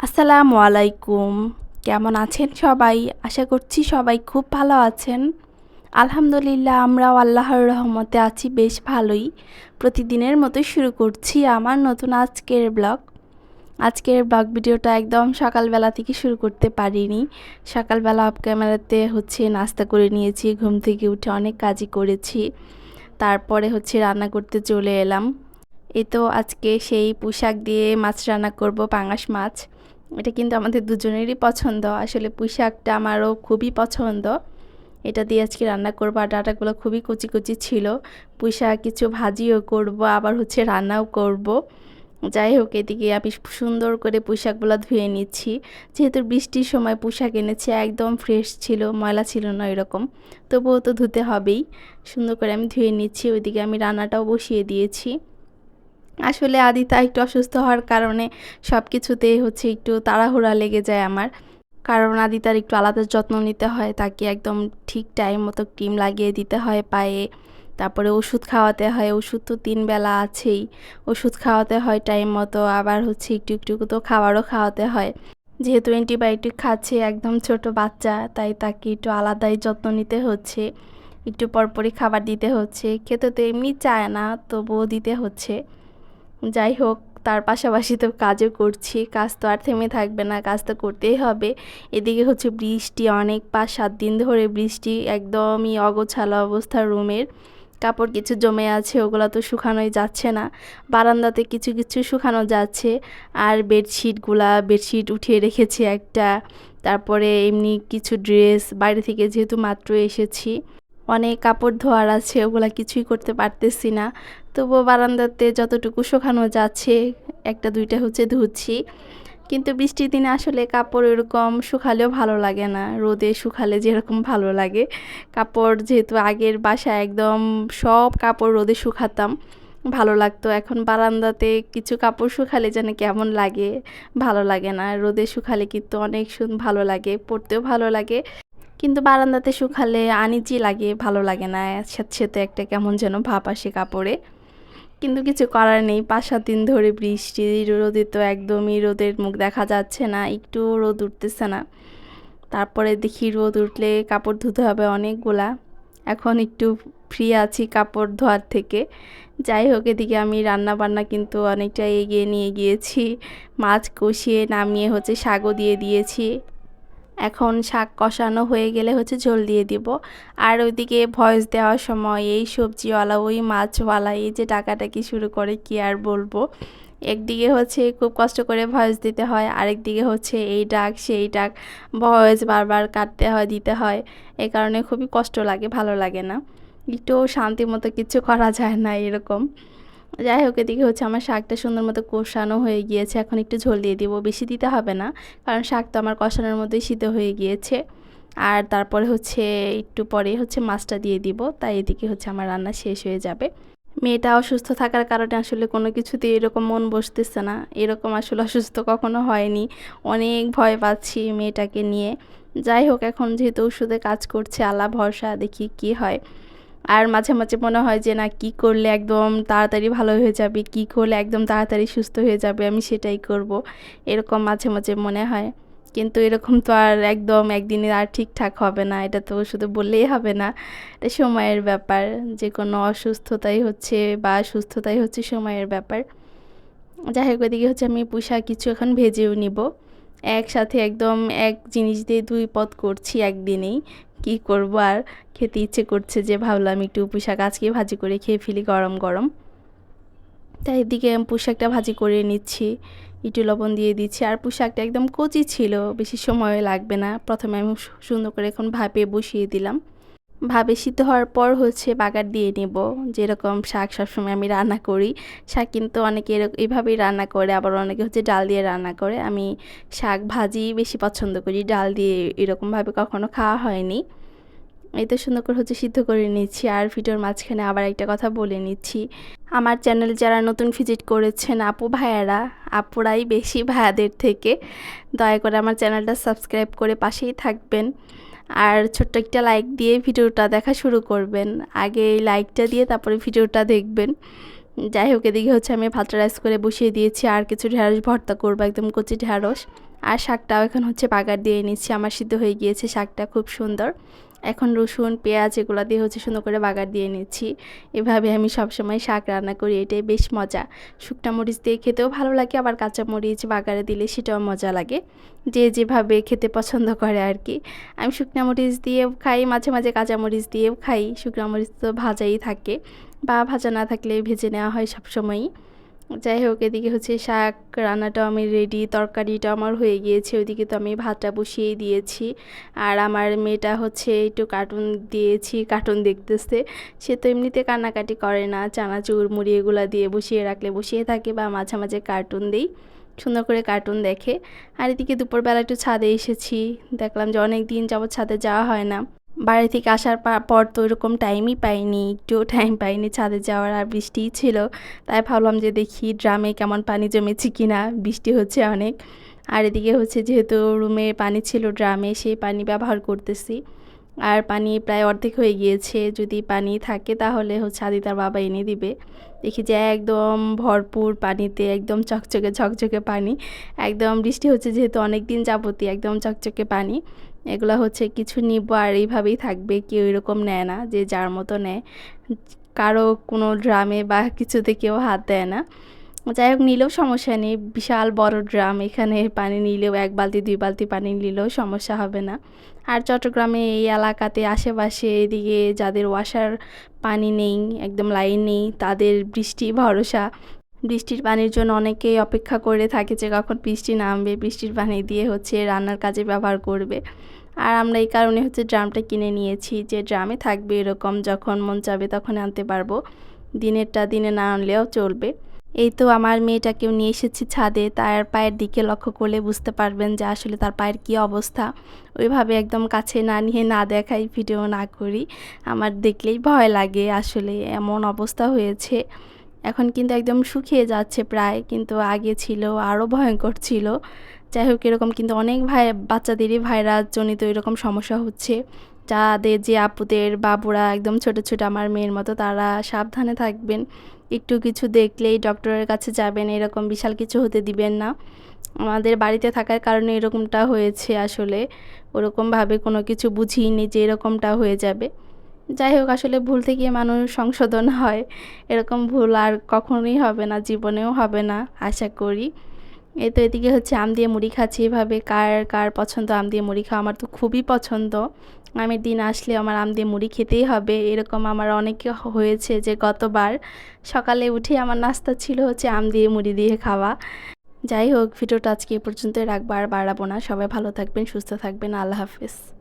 আসসালামু আলাইকুম। কেমন আছেন সবাই? আশা করছি সবাই খুব ভালো আছেন। আলহামদুলিল্লাহ আমরাও আল্লাহর রহমতে আছি বেশ ভালোই। প্রতিদিনের মতোই শুরু করছি আমার নতুন আজকের ব্লগ। আজকের ব্লগ ভিডিওটা একদম সকালবেলা থেকে শুরু করতে পারিনি। সকালবেলা অফ ক্যামেরাতে নাস্তা করে নিয়েছি, ঘুম থেকে উঠে অনেক কাজই করেছি। তারপরে রান্না করতে চলে এলাম। এই তো আজকে সেই পুঁইশাক দিয়ে মাছ রান্না করব, পাঙাশ মাছ। এটা কিন্তু আমাদের দুজনেরই পছন্দ। আসলে পুঁইশাকটা আমারও খুবই পছন্দ। এটা দিয়ে আজকে রান্না করব। আর ডাঁটাগুলো খুবই কচি কচি ছিল। পুঁইশাক কিছু ভাজিও করব, আবার রান্নাও করব। যাই হোক, এদিকে আমি সুন্দর করে পুঁইশাকগুলো ধুয়ে নিচ্ছি। যেহেতু বৃষ্টির সময় পুঁইশাক এনেছি, একদম ফ্রেশ ছিল, ময়লা ছিল না এরকম। তবুও তো ধুতে হবেই। সুন্দর করে আমি ধুয়ে নিচ্ছি। ওইদিকে আমি রান্নাটাও বসিয়ে দিয়েছি। আসলে আদিতা একটু অসুস্থ হওয়ার কারণে সব কিছুতেই একটু তাড়াহুড়া লেগে যায় আমার। কারণ আদিতার একটু আলাদা যত্ন নিতে হয়, তাকে একদম ঠিক টাইম মতো ক্রিম লাগিয়ে দিতে হয় পায়ে। তারপরে ওষুধ খাওয়াতে হয়, ওষুধ তো 3 বেলা আছেই। ওষুধ খাওয়াতে হয় টাইম মতো, আবার একটু একটু তো খাবারও খাওয়াতে হয়। যেহেতু অ্যান্টিবায়োটিক খাচ্ছে, একদম ছোট বাচ্চা, তাই তাকে একটু আলাদাই যত্ন নিতে হচ্ছে। একটু পরপরই খাবার দিতে হচ্ছে। খেতে তো এমনি চায় না, তবুও দিতে হচ্ছে। যাই হোক, তার পাশাপাশি তো কাজও করছি। কাজ তো আর থেমে থাকবে না, কাজ তো করতেই হবে। এদিকে বৃষ্টি, অনেক 5-7 দিন ধরে বৃষ্টি, একদমই অগোছালো অবস্থা রুমের। কাপড় কিছু জমে আছে, ওগুলো তো শুকানোই যাচ্ছে না। বারান্দাতে কিছু কিছু শুকানো যাচ্ছে। আর বেডশিট উঠিয়ে রেখেছি একটা। তারপরে এমনি কিছু ড্রেস, বাইরে থেকে যেহেতু মাত্র এসেছি, অনেক কাপড় ধোয়ার আছে, ওগুলা কিছুই করতে পারতেছি না। তবুও বারান্দাতে যতটুকু শুকানো যাচ্ছে, একটা দুইটা ধুচ্ছি। কিন্তু বৃষ্টির দিনে আসলে কাপড় এরকম শুকালেও ভালো লাগে না, রোদে শুকালে যেরকম ভালো লাগে। কাপড় যেহেতু আগের বাসায় একদম সব কাপড় রোদে শুকাতাম, ভালো লাগতো। এখন বারান্দাতে কিছু কাপড় শুকালে যেন কেমন লাগে, ভালো লাগে না। রোদে শুকালে কিন্তু অনেক ভালো লাগে, পরতেও ভালো লাগে। কিন্তু বারান্দাতে শুকালে আনিজি লাগে, ভালো লাগে না। স্যাঁতসেঁতে একটা কেমন যেন ভাব আসে কাপড়ে। কিন্তু কিছু করার নেই, 5-7 দিন ধরে বৃষ্টি, রোদে তো একদমই রোদের মুখ দেখা যাচ্ছে না, একটুও রোদ উঠতেছে না। তারপরে দেখি রোদ উঠলে কাপড় ধুতে হবে অনেকগুলা। এখন একটু ফ্রি আছি কাপড় ধোয়ার থেকে। যাই হোক, এদিকে আমি রান্না বান্না কিন্তু অনেকটা এগিয়ে নিয়ে গিয়েছি। মাছ কষিয়ে নামিয়ে শাকও দিয়ে দিয়েছি। এখন শাক কষানো হয়ে গেলে ঝোল দিয়ে দিব। আর ওইদিকে ভয়েস দেওয়ার সময় এই সবজিওয়ালা, ওই মাছওয়ালা, এই যে ডাকাডাকি শুরু করে, কি আর বলবো। একদিকে খুব কষ্ট করে ভয়েস দিতে হয়, আরেকদিকে এই ডাক সেই ডাক, ভয়েস বারবার কাটতে হয়, দিতে হয়। এই কারণে খুবই কষ্ট লাগে, ভালো লাগে না। একটু শান্তি মতো কিছু করা যায় না এরকম। যাই হোক, এদিকে আমার শাকটা সুন্দর মতো কষানো হয়ে গিয়েছে। এখন একটু ঝোল দিয়ে দিব, বেশি দিতে হবে না, কারণ শাক তো আমার কষানোর মধ্যেই সিদ্ধ হয়ে গিয়েছে। আর তারপরে একটু পরে মাছটা দিয়ে দিব, তাই এদিকে আমার রান্না শেষ হয়ে যাবে। মেয়েটা অসুস্থ থাকার কারণে আসলে কোনো কিছুতেই এরকম মন বসতেছে না। এরকম আসলে অসুস্থ কখনো হয়নি। অনেক ভয় পাচ্ছি মেয়েটাকে নিয়ে। যাই হোক, এখন যেহেতু ওষুধে কাজ করছে, আল্লাহ ভরসা, দেখি কি হয়। আর মাঝে মাঝে মনে হয় যে না, কি করলে একদম তাড়াতাড়ি ভালো হয়ে যাবে, কি করলে একদম তাড়াতাড়ি সুস্থ হয়ে যাবে, আমি সেটাই করব। এরকম মাঝে মাঝে মনে হয়। কিন্তু এরকম তো আর একদম একদিনে আর ঠিকঠাক হবে না, এটা তো শুধু বললেই হবে না। এটা সময়ের ব্যাপার। যে কোনো অসুস্থতাই বা সুস্থতাই সময়ের ব্যাপার। যাই হোক, ওইদিকে আমি পুঁইশাক কিছু এখন ভেজেও নিব। একসাথে একদম এক জিনিস দিয়ে 2 পদ করছি একদিনেই। কি করব আর, খেতে ইচ্ছে করছে যে ভাবলাম একটু পুঁইশাক আজকে ভাজি করে খেয়ে ফেলি গরম গরম। তাই এদিকে পুঁইশাকটা ভাজি করে নিচ্ছি, একটু লবণ দিয়ে দিচ্ছি। আর পুঁইশাকটা একদম কচি ছিল, বেশি সময় লাগবে না। প্রথমে আমি সুন্দর করে এখন ভাপে বসিয়ে দিলাম। ভাবে সিদ্ধ হওয়ার পর বাগার দিয়ে নেব। যেরকম শাক সবসময় আমি রান্না করি, শাক কিন্তু অনেকে এভাবেই রান্না করে, আবার অনেকে ডাল দিয়ে রান্না করে। আমি শাক ভাজি বেশি পছন্দ করি, ডাল দিয়ে এরকমভাবে কখনো খাওয়া হয়নি। এই তো সুন্দর করে সিদ্ধ করে নিচ্ছি। আর ভিডিওর মাঝখানে আবার একটা কথা বলে নিচ্ছি, আমার চ্যানেল যারা নতুন ভিজিট করেছেন, আপু ভাইয়ারা, আপুরাই বেশি ভাইয়াদের থেকে, দয়া করে আমার চ্যানেলটা সাবস্ক্রাইব করে পাশেই থাকবেন। আর ছোট্ট একটা লাইক দিয়ে ভিডিওটা দেখা শুরু করবেন। আগে এই লাইকটা দিয়ে তারপরে ভিডিওটা দেখবেন। যাই হোক, এদিকে আমি ভাতটা রাইস করে বসিয়ে দিয়েছি। আর কিছু ঢেঁড়স ভর্তা করবো, একদম কচি ঢেঁড়স। আর শাকটাও এখন হচ্ছে বাগার দিয়ে নিচ্ছি। আমার সিদ্ধ হয়ে গিয়েছে শাকটা, খুব সুন্দর। এখন রসুন পেঁয়াজ এগুলো দিয়ে হচ্ছে সুন্দর করে বাগার দিয়ে নিচ্ছি। এভাবে আমি সবসময় শাক রান্না করি, এটাই বেশ মজা। শুকনা মরিচ দিয়ে খেতেও ভালো লাগে, আবার কাঁচা মরিচ বাগারে দিলে সেটাও মজা লাগে, যে যেভাবে খেতে পছন্দ করে আর কি। আমি শুকনা মরিচ দিয়েও খাই, মাঝে মাঝে কাঁচা মরিচ দিয়েও খাই। শুকনা মরিচ তো ভাজাই থাকে, বা ভাজা না থাকলে ভেজে নেওয়া হয় সবসময়ই। যাই হোক, এদিকে হচ্ছে শাক রান্নাটাও আমি রেডি, তরকারিটা আমার হয়ে গিয়েছে। ওইদিকে তো আমি ভাতটা বসিয়েই দিয়েছি। আর আমার মেয়েটা হচ্ছে একটু কার্টুন দিয়েছি, কার্টুন দেখতেছে। সে তো এমনিতে কান্নাকাটি করে না, চানাচুর মুড়ি এগুলো দিয়ে বসিয়ে রাখলে বসিয়ে থাকে, বা মাঝে মাঝে কার্টুন দিই, সুন্দর করে কার্টুন দেখে। আর এদিকে দুপুরবেলা একটু ছাদে এসেছি, দেখলাম যে অনেক দিন যাবত ছাদে যাওয়া হয় না। বাড়ি থেকে আসার পর তো এরকম টাইমই পাইনি, একটুও টাইম পাইনি ছাদে যাওয়ার, আর বৃষ্টিই ছিল। তাই ভাবলাম যে দেখি ড্রামে কেমন পানি জমেছে কিনা, বৃষ্টি হচ্ছে অনেক। আর এদিকে হচ্ছে যেহেতু রুমে পানি ছিল ড্রামে, সেই পানি ব্যবহার করতেছি। আর পানি প্রায় অর্ধেক হয়ে গিয়েছে, যদি পানি থাকে তাহলে হচ্ছে আদিতার বাবা এনে দিবে। দেখি যে একদম ভরপুর পানিতে, একদম চকচকে ঝকঝকে পানি। একদম বৃষ্টি হচ্ছে যেহেতু অনেক দিন যাবতই, একদম চকচকে পানি। এগুলো হচ্ছে কিছু নিব আর এইভাবেই থাকবে, কেউ এরকম নেয় না, যে যার মতো নেয়। কারো কোনো ড্রামে বা কিছুতে কেউ হাত দেয় না। যাই হোক, নিলেও সমস্যা নেই, বিশাল বড় ড্রাম, এখানে পানি নিলেও 1 বালতি 2 বালতি পানি নিলেও সমস্যা হবে না। আর চট্টগ্রামে এই এলাকাতে আশেপাশে এদিকে যাদের ওয়াসার পানি নেই, একদম লাইন নেই, তাদের বৃষ্টি ভরসা। বৃষ্টির পানির জন্য অনেকেই অপেক্ষা করে থাকে যে কখন বৃষ্টি নামবে, বৃষ্টির পানি দিয়ে হচ্ছে রান্নার কাজে ব্যবহার করবে। আর আমরা এই কারণে হচ্ছে ড্রামটা কিনে নিয়েছি, যে ড্রামে থাকবে এরকম, যখন মন চাবে তখন আনতে পারবো, দিনেরটা দিনে না আনলেও চলবে। এই তো আমার মেয়েটাকেও নিয়ে এসেছি ছাদে, তার পায়ের দিকে লক্ষ্য করলে বুঝতে পারবেন যে আসলে তার পায়ের কী অবস্থা। ওইভাবে একদম কাছে না নিয়ে না দেখাই, ভিডিও না করি, আমার দেখলেই ভয় লাগে, আসলে এমন অবস্থা হয়েছে। এখন কিন্তু একদম শুকিয়ে যাচ্ছে প্রায়, কিন্তু আগে ছিল আরও ভয়ঙ্কর ছিল। যাই হোক, এরকম কিন্তু অনেক বাচ্চাদেরই ভাইরাস জনিত এরকম সমস্যা হচ্ছে। যাদের যে আপুদের বাবুরা একদম ছোট ছোট আমার মেয়ের মতো, তারা সাবধানে থাকবেন। একটু কিছু দেখলেই ডক্টরের কাছে যাবেন, এরকম বিশাল কিছু হতে দিবেন না। আমাদের বাড়িতে থাকার কারণে এরকমটা হয়েছে, আসলে ওরকমভাবে কোনো কিছু বুঝিনি যে এরকমটা হয়ে যাবে। যাই হোক, আসলে ভুল থেকে মানুষ সংশোধন হয়, এরকম ভুল আর কখনোই হবে না, জীবনেও হবে না আশা করি। এই তো এদিকে হচ্ছে আম দিয়ে মুড়ি খাচ্ছি। এভাবে কার কার পছন্দ আম দিয়ে মুড়ি খাওয়া, আমার তো খুবই পছন্দ। আমের দিন আসলে আমার আম দিয়ে মুড়ি খেতেই হবে, এরকম আমার অনেকে হয়েছে যে গতবার সকালে উঠে আমার নাস্তা ছিল হচ্ছে আম দিয়ে মুড়ি দিয়ে খাওয়া। যাই হোক, ভিডিওটা আজকে এ পর্যন্তই রাখবো, আর বাড়াবো না। সবাই ভালো থাকবেন, সুস্থ থাকবেন, আল্লাহ হাফেজ।